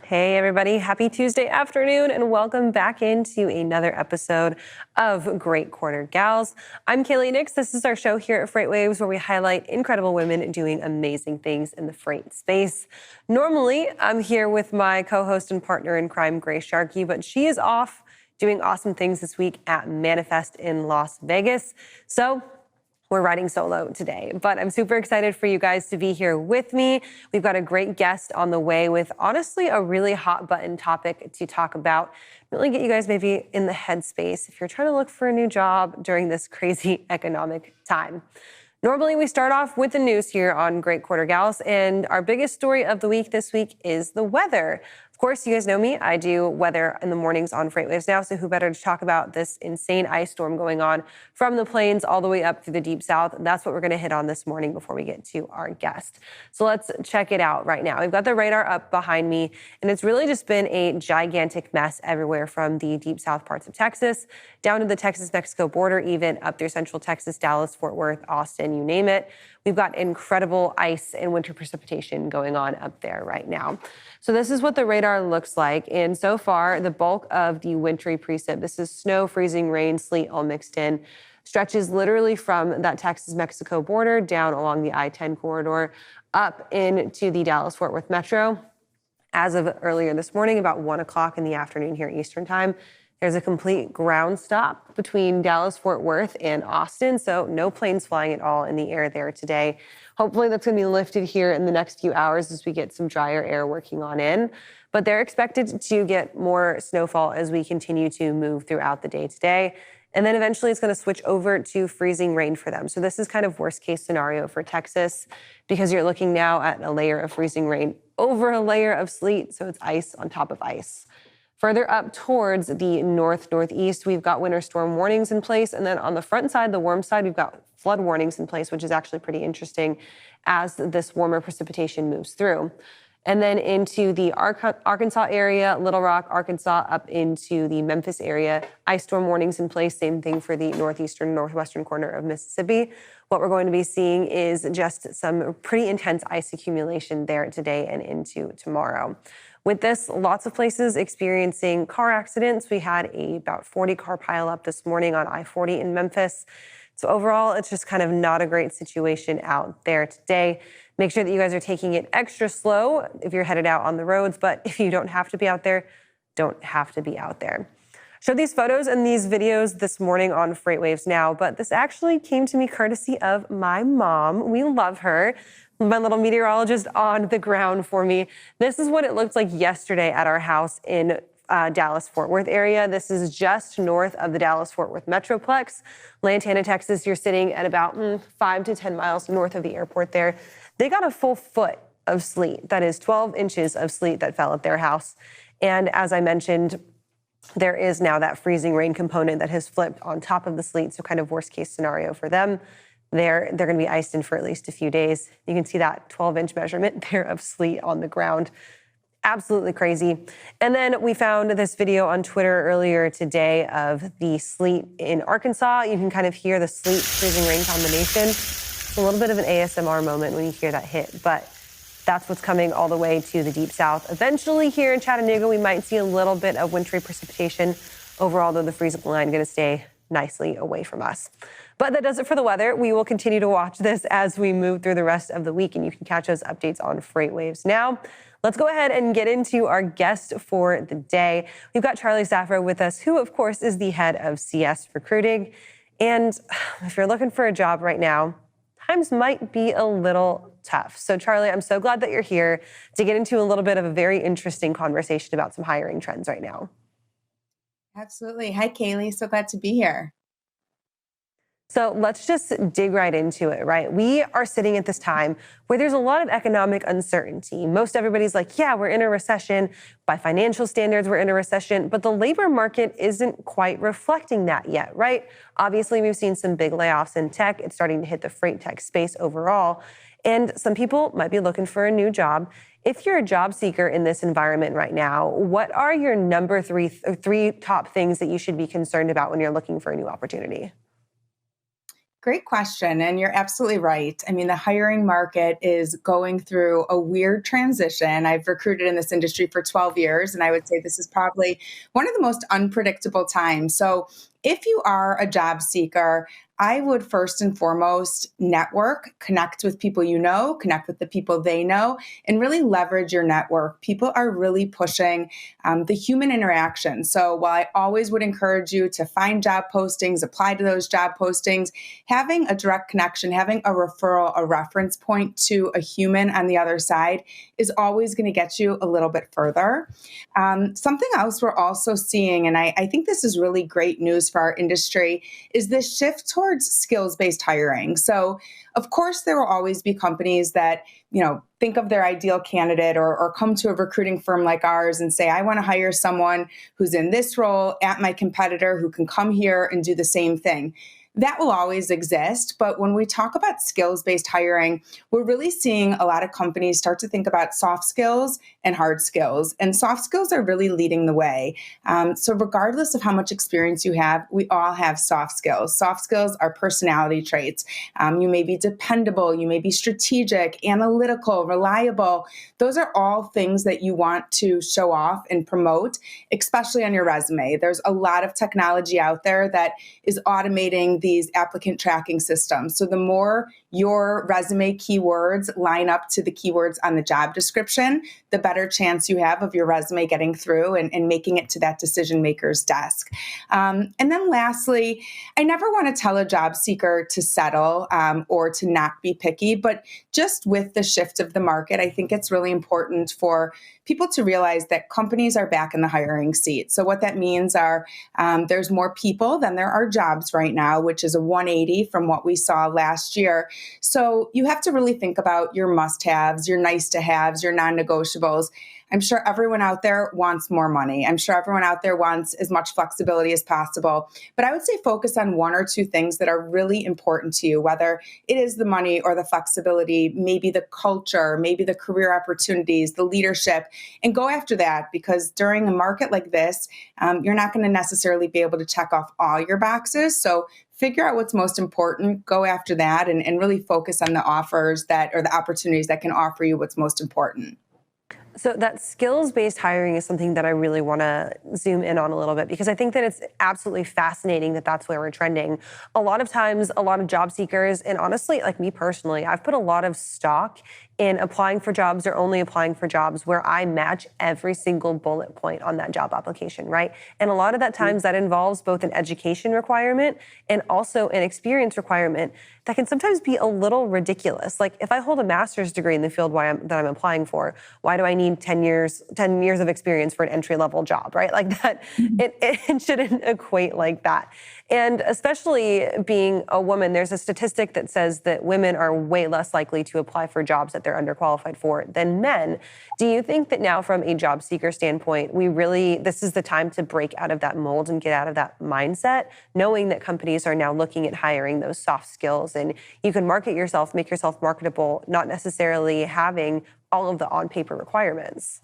Hey everybody, happy Tuesday afternoon and welcome back into another episode of Great Quarter Gals. I'm Kaylee Nix. This is our show here at FreightWaves where we highlight incredible women doing amazing things in the freight space. Normally, I'm here with my co-host and partner in crime, Grace Sharkey, but she is off doing awesome things this week at Manifest in Las Vegas. So we're riding solo today, but I'm super excited for you guys to be here with me. We've got a great guest on the way with honestly a really hot button topic to talk about, really get you guys maybe in the headspace if you're trying to look for a new job during this crazy economic time. Normally, we start off with the news here on Great Quarter Gals, and our biggest story of the week this week is the weather. Of course, you guys know me. I do weather in the mornings on FreightWaves now, so who better to talk about this insane ice storm going on from the plains all the way up through the deep south. That's what we're going to hit on this morning before we get to our guest. So let's check it out right now. We've got the radar up behind me, and it's really just been a gigantic mess everywhere from the deep south parts of Texas down to the Texas-Mexico border, even up through central Texas, Dallas, Fort Worth, Austin, you name it. We've got incredible ice and winter precipitation going on up there right now. So this is what the radar looks like. And so far, the bulk of the wintry precip, this is snow, freezing rain, sleet all mixed in, stretches literally from that Texas-Mexico border down along the I-10 corridor up into the Dallas-Fort Worth metro. As of earlier this morning, about 1 o'clock in the afternoon here Eastern time, there's a complete ground stop between Dallas-Fort Worth and Austin, so no planes flying at all in the air there today. Hopefully that's going to be lifted here in the next few hours as we get some drier air working on in. But they're expected to get more snowfall as we continue to move throughout the day today. And then eventually it's going to switch over to freezing rain for them. So this is kind of worst case scenario for Texas because you're looking now at a layer of freezing rain over a layer of sleet. So it's ice on top of ice. Further up towards the northeast, we've got winter storm warnings in place. And then on the front side, the warm side, we've got flood warnings in place, which is actually pretty interesting as this warmer precipitation moves through. And then into the Arkansas area, Little Rock, Arkansas, up into the Memphis area, ice storm warnings in place. Same thing for the northeastern, northwestern corner of Mississippi. What we're going to be seeing is just some pretty intense ice accumulation there today and into tomorrow. With this, lots of places experiencing car accidents. We had about 40 car pileup this morning on I-40 in Memphis. So overall, it's just kind of not a great situation out there today. Make sure that you guys are taking it extra slow if you're headed out on the roads, but if you don't have to be out there, don't have to be out there. Showed these photos and these videos this morning on FreightWaves now, but this actually came to me courtesy of my mom. We love her. My little meteorologist on the ground for me. This is what it looked like yesterday at our house in Dallas-Fort Worth area. This is just north of the Dallas-Fort Worth Metroplex. Lantana, Texas, you're sitting at about 5 to 10 miles north of the airport there. They got a full foot of sleet. That is 12 inches of sleet that fell at their house. And as I mentioned, there is now that freezing rain component that has flipped on top of the sleet. So kind of worst case scenario for them. They're going to be iced in for at least a few days. You can see that 12-inch measurement there of sleet on the ground. Absolutely crazy. And then we found this video on Twitter earlier today of the sleet in Arkansas. You can kind of hear the sleet freezing rain combination. It's a little bit of an ASMR moment when you hear that hit, but that's what's coming all the way to the deep south. Eventually here in Chattanooga, we might see a little bit of wintry precipitation. Overall, though, the freezing line going to stay nicely away from us. But that does it for the weather. We will continue to watch this as we move through the rest of the week, and you can catch those updates on FreightWaves now. Let's go ahead and get into our guest for the day. We've got Charlie Saffro with us, who, of course, is the head of CS Recruiting. And if you're looking for a job right now, times might be a little tough. So, Charlie, I'm so glad that you're here to get into a little bit of a very interesting conversation about some hiring trends right now. Absolutely. Hi, Kaylee. So glad to be here. So let's just dig right into it, right? We are sitting at this time where there's a lot of economic uncertainty. Most everybody's like, yeah, we're in a recession. By financial standards, we're in a recession, but the labor market isn't quite reflecting that yet, right? Obviously, we've seen some big layoffs in tech. It's starting to hit the freight tech space overall. And some people might be looking for a new job. If you're a job seeker in this environment right now, what are your number three top things that you should be concerned about when you're looking for a new opportunity? Great question. And you're absolutely right. I mean, the hiring market is going through a weird transition. I've recruited in this industry for 12 years, and I would say this is probably one of the most unpredictable times. So, if you are a job seeker, I would first and foremost network, connect with people you know, connect with the people they know, and really leverage your network. People are really pushing the human interaction. So, while I always would encourage you to find job postings, apply to those job postings, having a direct connection, having a referral, a reference point to a human on the other side is always going to get you a little bit further. Something else we're also seeing, and I think this is really great news for our industry, is this shift towards skills-based hiring. So, of course, there will always be companies that think of their ideal candidate or come to a recruiting firm like ours and say, I want to hire someone who's in this role at my competitor who can come here and do the same thing. That will always exist. But when we talk about skills-based hiring, we're really seeing a lot of companies start to think about soft skills and hard skills. And soft skills are really leading the way. So regardless of how much experience you have, we all have soft skills. Soft skills are personality traits. You may be dependable, you may be strategic, analytical, reliable. Those are all things that you want to show off and promote, especially on your resume. There's a lot of technology out there that is automating these applicant tracking systems. So the more your resume keywords line up to the keywords on the job description, the better chance you have of your resume getting through and making it to that decision maker's desk. And then lastly, I never want to tell a job seeker to settle or to not be picky, but just with the shift of the market, I think it's really important for people to realize that companies are back in the hiring seat. So what that means are there's more people than there are jobs right now, which is a 180 from what we saw last year. So you have to really think about your must-haves, your nice-to-haves, your non-negotiables. I'm sure everyone out there wants more money. I'm sure everyone out there wants as much flexibility as possible. But I would say focus on one or two things that are really important to you, whether it is the money or the flexibility, maybe the culture, maybe the career opportunities, the leadership, and go after that, because during a market like this, you're not going to necessarily be able to check off all your boxes. So figure out what's most important, go after that, and really focus on the offers that or the opportunities that can offer you what's most important. So that skills-based hiring is something that I really want to zoom in on a little bit, because I think that it's absolutely fascinating that that's where we're trending. A lot of times, a lot of job seekers, and honestly, like me personally, I've put a lot of stock in applying for jobs or only applying for jobs where I match every single bullet point on that job application, right? And a lot of that times that involves both an education requirement and also an experience requirement that can sometimes be a little ridiculous. Like if I hold a master's degree in the field that I'm applying for, why do I need 10 years of experience for an entry-level job, right? Like that, it shouldn't equate like that. And especially being a woman, there's a statistic that says that women are way less likely to apply for jobs that they're underqualified for than men. Do you think that now from a job seeker standpoint, this is the time to break out of that mold and get out of that mindset, knowing that companies are now looking at hiring those soft skills and you can market yourself, make yourself marketable, not necessarily having all of the on-paper requirements?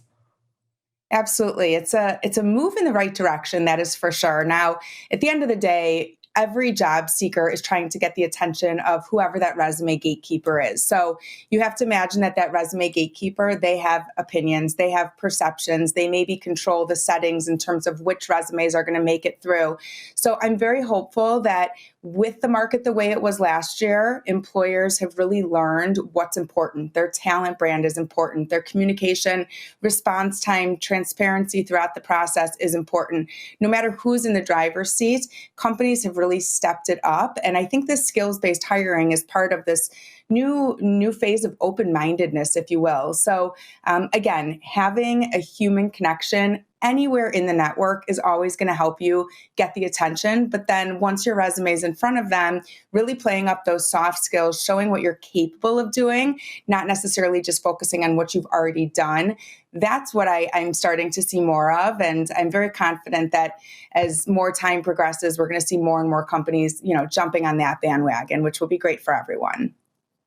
Absolutely. It's a move in the right direction, that is for sure. Now, at the end of the day, every job seeker is trying to get the attention of whoever that resume gatekeeper is. So you have to imagine that resume gatekeeper, they have opinions, they have perceptions, they maybe control the settings in terms of which resumes are going to make it through. So I'm very hopeful that with the market the way it was last year, employers have really learned what's important. Their talent brand is important. Their communication, response time, transparency throughout the process is important. No matter who's in the driver's seat, companies have really stepped it up. And I think this skills-based hiring is part of this new phase of open-mindedness, if you will. So again, having a human connection anywhere in the network is always going to help you get the attention. But then once your resume is in front of them, really playing up those soft skills, showing what you're capable of doing, not necessarily just focusing on what you've already done. That's what I'm starting to see more of. And I'm very confident that as more time progresses, we're going to see more and more companies, jumping on that bandwagon, which will be great for everyone.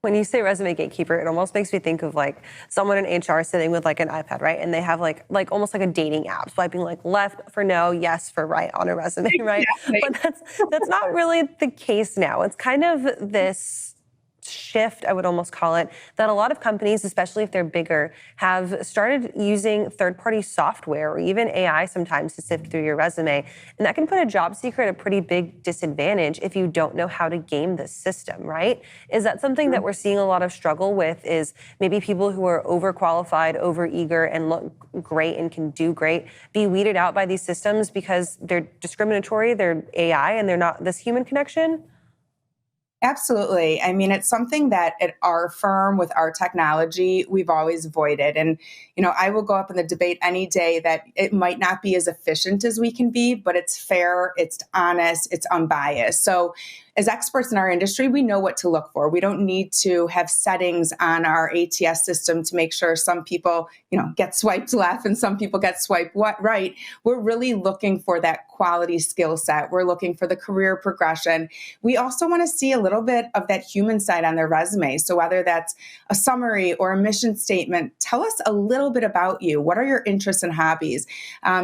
When you say resume gatekeeper, it almost makes me think of like someone in HR sitting with like an iPad, right? And they have like almost like a dating app, swiping like left for no, yes for right on a resume, right? Exactly. But that's not really the case now. It's kind of this shift, I would almost call it, that a lot of companies, especially if they're bigger, have started using third-party software or even AI sometimes to sift through your resume. And that can put a job seeker at a pretty big disadvantage if you don't know how to game the system, right? Is that something that we're seeing a lot of struggle with, is maybe people who are overqualified, overeager, and look great and can do great be weeded out by these systems because they're discriminatory, they're AI, and they're not this human connection? Absolutely. I mean, it's something that at our firm with our technology, we've always avoided. And, I will go up in the debate any day that it might not be as efficient as we can be, but it's fair, it's honest, it's unbiased. So as experts in our industry, we know what to look for. We don't need to have settings on our ATS system to make sure some people, get swiped left and some people get swiped right. We're really looking for that quality skill set. We're looking for the career progression. We also want to see a little bit of that human side on their resume. So whether that's a summary or a mission statement, tell us a little bit about you. What are your interests and hobbies?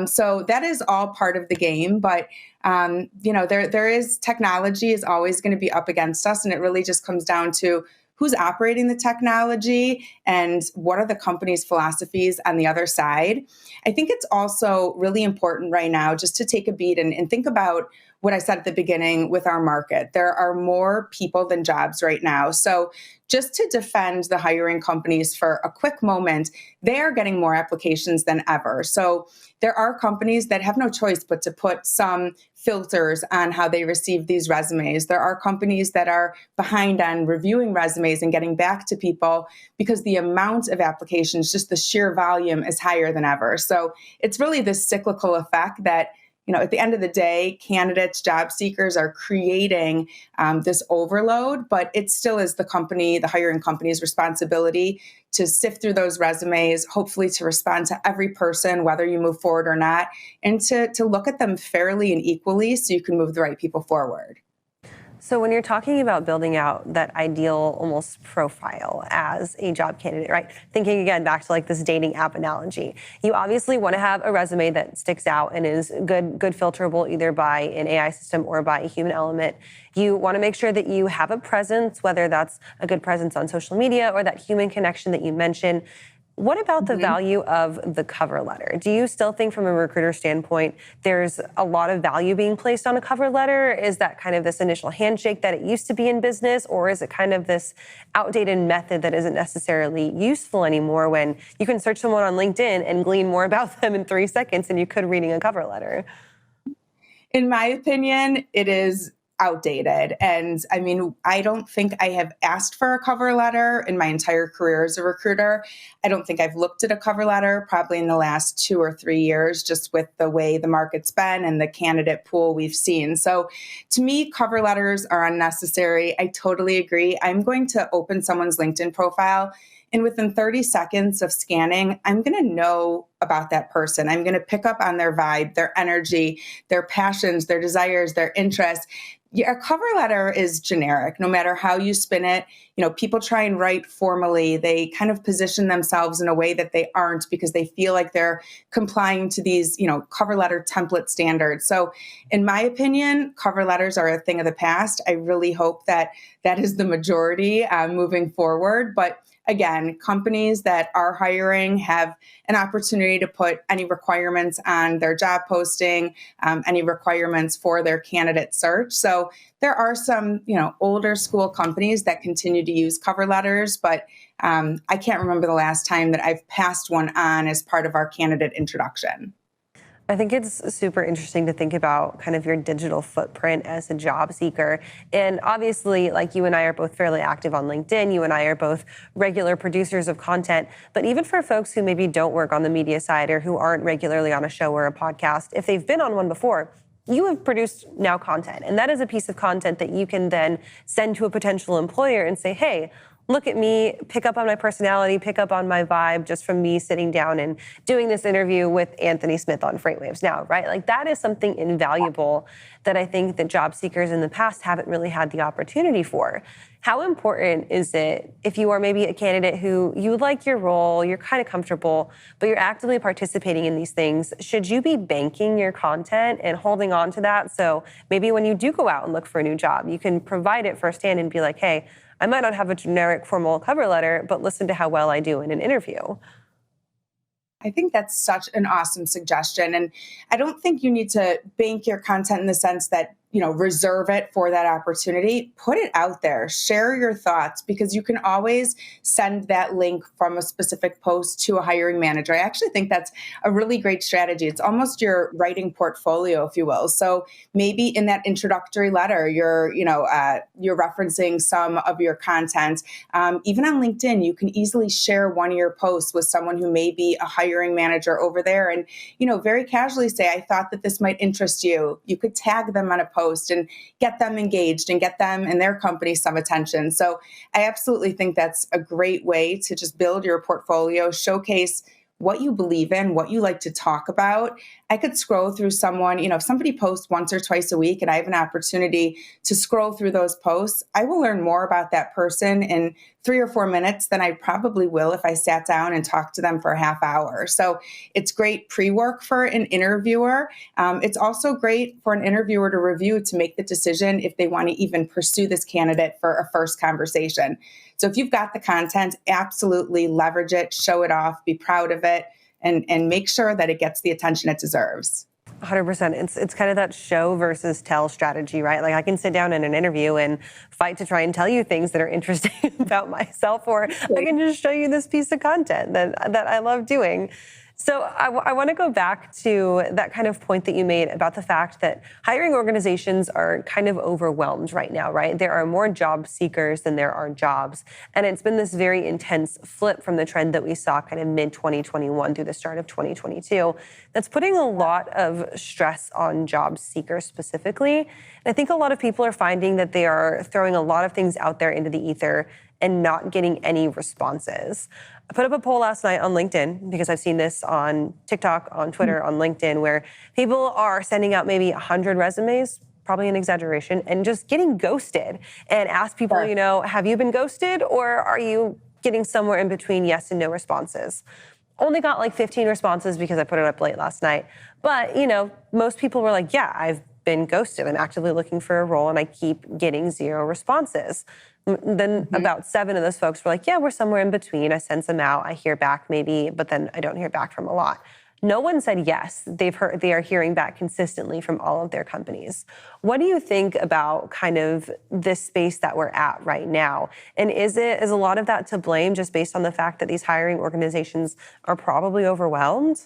So that is all part of the game, but there is technology is always going to be up against us. And it really just comes down to who's operating the technology and what are the company's philosophies on the other side. I think it's also really important right now just to take a beat and think about what I said at the beginning with our market. There are more people than jobs right now. So just to defend the hiring companies for a quick moment, they are getting more applications than ever. So there are companies that have no choice but to put some filters on how they receive these resumes. There are companies that are behind on reviewing resumes and getting back to people because the amount of applications, just the sheer volume, is higher than ever. So it's really this cyclical effect that at the end of the day, candidates, job seekers are creating this overload, but it still is the hiring company's responsibility to sift through those resumes, hopefully to respond to every person, whether you move forward or not, and to look at them fairly and equally so you can move the right people forward. So when you're talking about building out that ideal almost profile as a job candidate, right? Thinking again back to like this dating app analogy, you obviously want to have a resume that sticks out and is good filterable either by an AI system or by a human element. You want to make sure that you have a presence, whether that's a good presence on social media or that human connection that you mentioned. What about the value of the cover letter? Do you still think from a recruiter standpoint, there's a lot of value being placed on a cover letter? Is that kind of this initial handshake that it used to be in business? Or is it kind of this outdated method that isn't necessarily useful anymore when you can search someone on LinkedIn and glean more about them in 3 seconds than you could reading a cover letter? In my opinion, it is outdated. And I mean, I don't think I have asked for a cover letter in my entire career as a recruiter. I don't think I've looked at a cover letter probably in the last 2 or 3 years, just with the way the market's been and the candidate pool we've seen. So to me, cover letters are unnecessary. I totally agree. I'm going to open someone's LinkedIn profile, and within 30 seconds of scanning, I'm going to know about that person. I'm going to pick up on their vibe, their energy, their passions, their desires, their interests. A cover letter is generic, no matter how you spin it. People try and write formally. They kind of position themselves in a way that they aren't because they feel like they're complying to these, cover letter template standards. So in my opinion, cover letters are a thing of the past. I really hope that is the majority moving forward. But again, companies that are hiring have an opportunity to put any requirements on their job posting, any requirements for their candidate search. So there are some, older school companies that continue to use cover letters, but I can't remember the last time that I've passed one on as part of our candidate introduction. I think it's super interesting to think about kind of your digital footprint as a job seeker. And obviously, like you and I are both fairly active on LinkedIn. You and I are both regular producers of content. But even for folks who maybe don't work on the media side or who aren't regularly on a show or a podcast, if they've been on one before, you have produced now content. And that is a piece of content that you can then send to a potential employer and say, hey, look at me, pick up on my personality, pick up on my vibe just from me sitting down and doing this interview with Anthony Smith on FreightWaves now, right? Like that is something invaluable that I think that job seekers in the past haven't really had the opportunity for. How important is it if you are maybe a candidate who you like your role, you're kind of comfortable, but you're actively participating in these things? Should you be banking your content and holding on to that? So maybe when you do go out and look for a new job, you can provide it firsthand and be like, hey, I might not have a generic formal cover letter, but listen to how well I do in an interview. I think that's such an awesome suggestion. And I don't think you need to bank your content in the sense that, reserve it for that opportunity. Put it out there, share your thoughts, because you can always send that link from a specific post to a hiring manager. I actually think that's a really great strategy. It's almost your writing portfolio, if you will. So maybe in that introductory letter, you're referencing some of your content. Even on LinkedIn, you can easily share one of your posts with someone who may be a hiring manager over there and, very casually say, I thought that this might interest you. You could tag them on a post and get them engaged and get them and their company some attention. So I absolutely think that's a great way to just build your portfolio, showcase what you believe in, what you like to talk about. I could scroll through someone, if somebody posts once or twice a week and I have an opportunity to scroll through those posts, I will learn more about that person in 3 or 4 minutes than I probably will if I sat down and talked to them for a half hour. So it's great pre-work for an interviewer. It's also great for an interviewer to review to make the decision if they want to even pursue this candidate for a first conversation. So if you've got the content, absolutely leverage it, show it off, be proud of it, and make sure that it gets the attention it deserves. 100%. It's kind of that show versus tell strategy, right? Like I can sit down in an interview and fight to try and tell you things that are interesting about myself, or I can just show you this piece of content that I love doing. So I want to go back to that kind of point that you made about the fact that hiring organizations are kind of overwhelmed right now, right? There are more job seekers than there are jobs. And it's been this very intense flip from the trend that we saw kind of mid-2021 through the start of 2022 that's putting a lot of stress on job seekers specifically. And I think a lot of people are finding that they are throwing a lot of things out there into the ether and not getting any responses. I put up a poll last night on LinkedIn because I've seen this on TikTok, on Twitter, on LinkedIn, where people are sending out maybe 100 resumes, probably an exaggeration, and just getting ghosted, and ask people, have you been ghosted, or are you getting somewhere in between yes and no responses? Only got like 15 responses because I put it up late last night. But, most people were like, yeah, I've been ghosted. I'm actively looking for a role and I keep getting 0 responses. Then about 7 of those folks were like, yeah, we're somewhere in between. I send some out, I hear back maybe, but then I don't hear back from a lot. No one said yes. They are hearing back consistently from all of their companies. What do you think about kind of this space that we're at right now? And is a lot of that to blame just based on the fact that these hiring organizations are probably overwhelmed?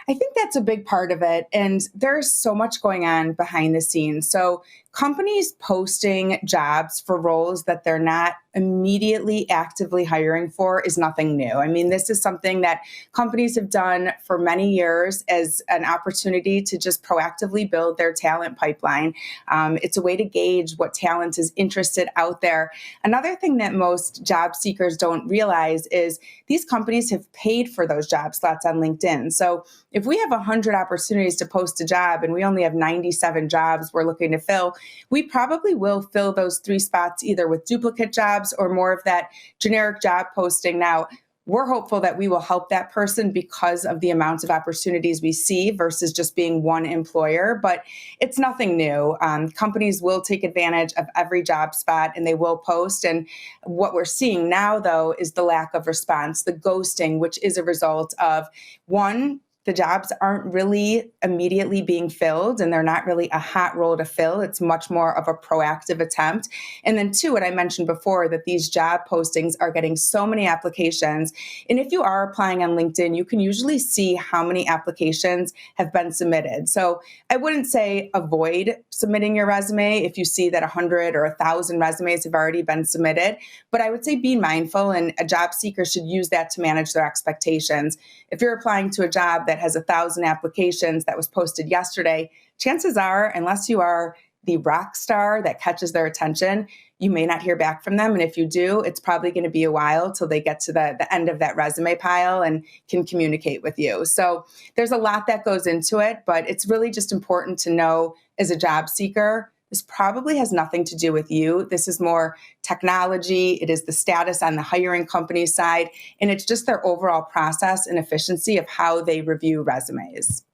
I think that's a big part of it. And there's so much going on behind the scenes. So companies posting jobs for roles that they're not immediately actively hiring for is nothing new. I mean, this is something that companies have done for many years as an opportunity to just proactively build their talent pipeline. It's a way to gauge what talent is interested out there. Another thing that most job seekers don't realize is these companies have paid for those job slots on LinkedIn. So if we have 100 opportunities to post a job and we only have 97 jobs we're looking to fill, we probably will fill those 3 spots either with duplicate jobs or more of that generic job posting. Now, we're hopeful that we will help that person because of the amount of opportunities we see versus just being one employer, but it's nothing new. Companies will take advantage of every job spot and they will post. And what we're seeing now, though, is the lack of response, the ghosting, which is a result of, one, the jobs aren't really immediately being filled and they're not really a hot role to fill. It's much more of a proactive attempt. And then 2, what I mentioned before, that these job postings are getting so many applications. And if you are applying on LinkedIn, you can usually see how many applications have been submitted. So I wouldn't say avoid submitting your resume if you see that 100 or 1,000 resumes have already been submitted. But I would say be mindful, and a job seeker should use that to manage their expectations. If you're applying to a job that has 1,000 applications that was posted yesterday, chances are, unless you are the rock star that catches their attention, you may not hear back from them. And if you do, it's probably going to be a while till they get to the end of that resume pile and can communicate with you. So there's a lot that goes into it, but it's really just important to know as a job seeker, this probably has nothing to do with you. This is more technology. It is the status on the hiring company side, and it's just their overall process and efficiency of how they review resumes.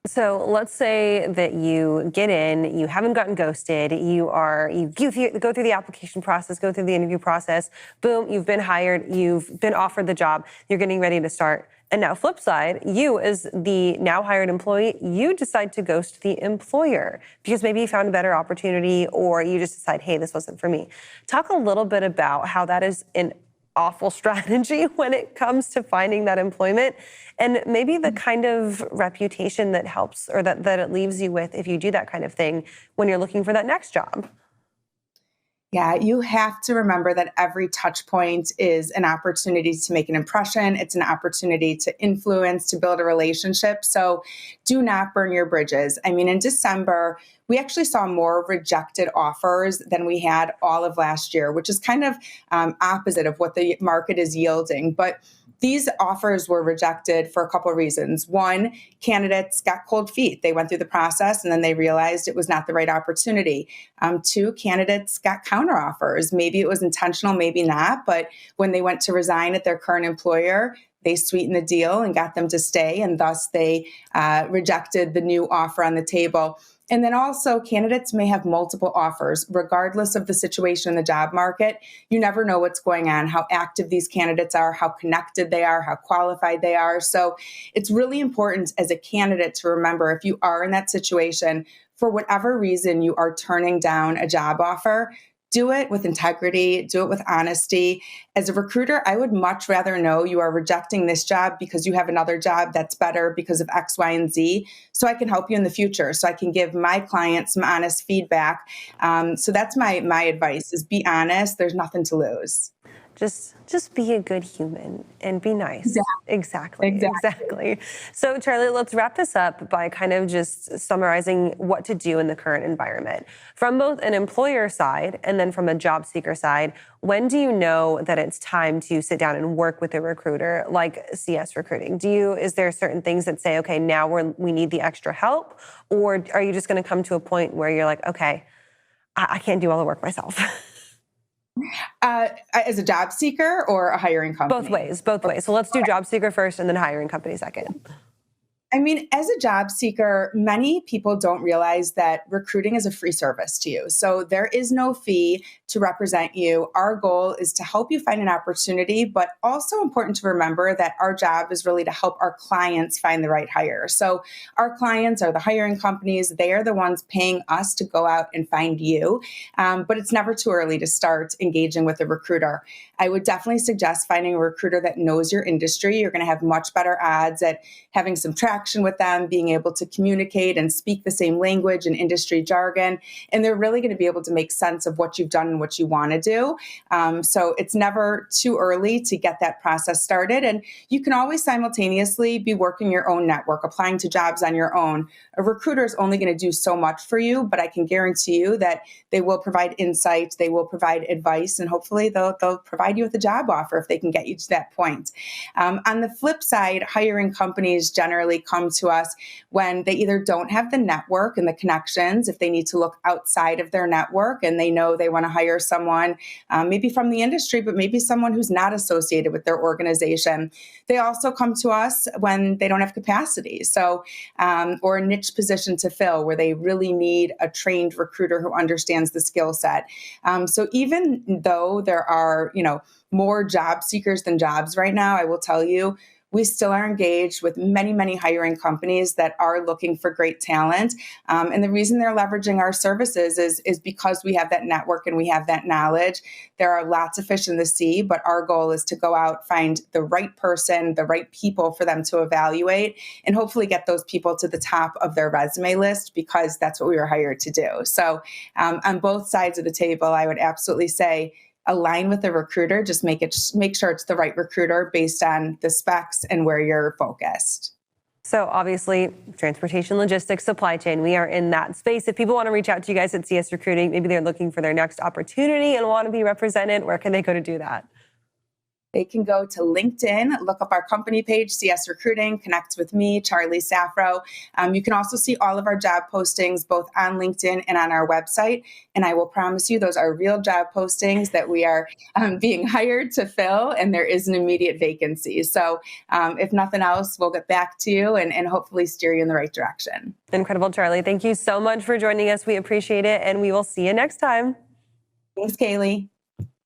So let's say that you get in, you haven't gotten ghosted, you go through the application process, go through the interview process, boom, you've been hired, you've been offered the job, you're getting ready to start. And now flip side, you as the now hired employee, you decide to ghost the employer because maybe you found a better opportunity or you just decide, hey, this wasn't for me. Talk a little bit about how that is an awful strategy when it comes to finding that employment and maybe the kind of reputation that helps or that it leaves you with if you do that kind of thing when you're looking for that next job. Yeah, you have to remember that every touch point is an opportunity to make an impression. It's an opportunity to influence, to build a relationship. So do not burn your bridges. I mean, in December, we actually saw more rejected offers than we had all of last year, which is kind of opposite of what the market is yielding. But these offers were rejected for a couple of reasons. One, candidates got cold feet. They went through the process and then they realized it was not the right opportunity. Two, candidates got counteroffers. Maybe it was intentional, maybe not. But when they went to resign at their current employer, they sweetened the deal and got them to stay. And thus they rejected the new offer on the table. And then also candidates may have multiple offers, regardless of the situation in the job market. You never know what's going on, how active these candidates are, how connected they are, how qualified they are. So it's really important as a candidate to remember if you are in that situation, for whatever reason you are turning down a job offer, do it with integrity, do it with honesty. As a recruiter, I would much rather know you are rejecting this job because you have another job that's better because of X, Y, and Z, so I can help you in the future, so I can give my clients some honest feedback. So that's my advice is be honest. There's nothing to lose. Just be a good human and be nice. Exactly. So Charlie, let's wrap this up by kind of just summarizing what to do in the current environment. From both an employer side and then from a job seeker side, when do you know that it's time to sit down and work with a recruiter like CS Recruiting? Is there certain things that say, okay, now we need the extra help? Or are you just going to come to a point where you're like, okay, I can't do all the work myself? As a job seeker or a hiring company? Both ways. So let's do job seeker first and then hiring company second. I mean, as a job seeker, many people don't realize that recruiting is a free service to you. So there is no fee to represent you. Our goal is to help you find an opportunity, but also important to remember that our job is really to help our clients find the right hire. So our clients are the hiring companies. They are the ones paying us to go out and find you. But it's never too early to start engaging with a recruiter. I would definitely suggest finding a recruiter that knows your industry. You're going to have much better odds at having some traction with them, being able to communicate and speak the same language and industry jargon. And they're really going to be able to make sense of what you've done and what you want to do. So it's never too early to get that process started. And you can always simultaneously be working your own network, applying to jobs on your own. A recruiter is only going to do so much for you, but I can guarantee you that they will provide insight, they will provide advice, and hopefully they'll provide you with a job offer if they can get you to that point. On the flip side, hiring companies generally come to us when they either don't have the network and the connections, if they need to look outside of their network and they know they want to hire someone, maybe from the industry, but maybe someone who's not associated with their organization. They also come to us when they don't have capacity. So, or a niche position to fill where they really need a trained recruiter who understands the skill set. So even though there are, more job seekers than jobs right now, I will tell you, we still are engaged with many, many hiring companies that are looking for great talent. And the reason they're leveraging our services is because we have that network and we have that knowledge. There are lots of fish in the sea, but our goal is to go out, find the right person, the right people for them to evaluate, and hopefully get those people to the top of their resume list because that's what we were hired to do. So on both sides of the table, I would absolutely say, align with the recruiter, just make sure it's the right recruiter based on the specs and where you're focused. So obviously, transportation, logistics, supply chain, we are in that space. If people want to reach out to you guys at CS Recruiting, maybe they're looking for their next opportunity and want to be represented, where can they go to do that? They can go to LinkedIn, look up our company page, CS Recruiting, connect with me, Charlie Saffro. You can also see all of our job postings, both on LinkedIn and on our website. And I will promise you, those are real job postings that we are being hired to fill, and there is an immediate vacancy. So if nothing else, we'll get back to you and hopefully steer you in the right direction. Incredible, Charlie. Thank you so much for joining us. We appreciate it, and we will see you next time. Thanks, Kaylee.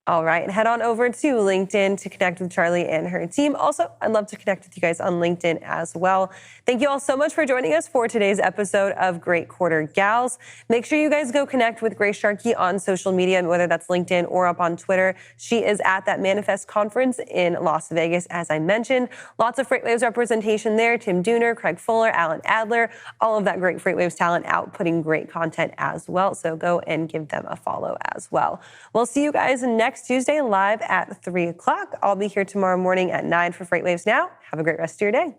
All right, head on over to LinkedIn to connect with Charlie and her team. Also, I'd love to connect with you guys on LinkedIn as well. Thank you all so much for joining us for today's episode of Great Quarter Gals. Make sure you guys go connect with Grace Sharkey on social media, whether that's LinkedIn or up on Twitter. She is at that Manifest conference in Las Vegas, as I mentioned. Lots of FreightWaves representation there. Tim Dooner, Craig Fuller, Alan Adler, all of that great FreightWaves talent out putting great content as well. So go and give them a follow as well. We'll see you guys next Tuesday live at 3 o'clock. I'll be here tomorrow morning at 9 for FreightWaves Now. Have a great rest of your day.